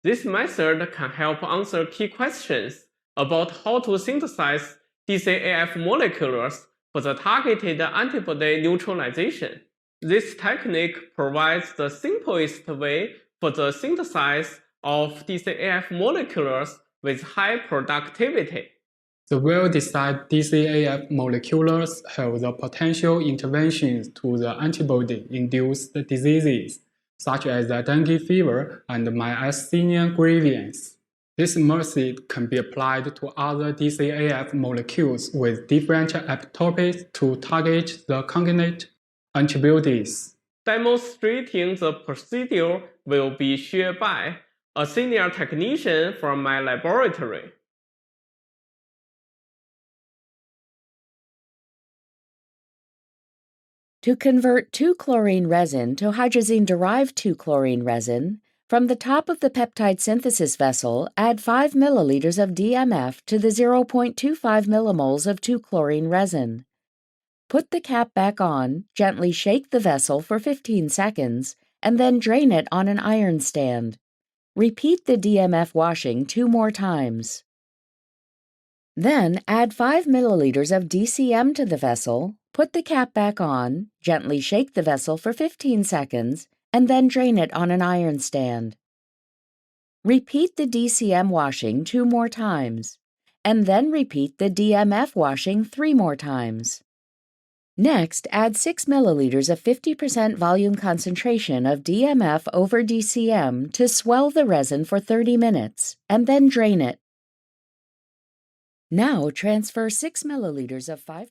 This method can help answer key questions about how to synthesize DCAF molecules for the targeted antibody neutralization. This technique provides the simplest way for the synthesis of DCAF molecules with high productivity. The well-designed DCAF molecules have the potential interventions to the antibody-induced diseases, such as the dengue fever and myasthenia gravis. This method can be applied to other DCAF molecules with different epitopes to target the conjugate antibodies. Demonstrating the procedure will be Xiuxiu, a senior technician from my laboratory. To convert 2-chlorine resin to hydrazine-derived 2-chlorine resin, from the top of the peptide synthesis vessel, add 5 milliliters of DMF to the 0.25 millimoles of 2-chlorine resin. Put the cap back on, gently shake the vessel for 15 seconds, and then drain it on an iron stand. Repeat the DMF washing 2 more times. Then add 5 milliliters of DCM to the vessel, put the cap back on, gently shake the vessel for 15 seconds, and then drain it on an iron stand. Repeat the DCM washing 2 more times, and then repeat the DMF washing 3 more times. Next, add 6 milliliters of 50% volume concentration of DMF over DCM to swell the resin for 30 minutes, and then drain it. Now transfer 6 milliliters of 5%.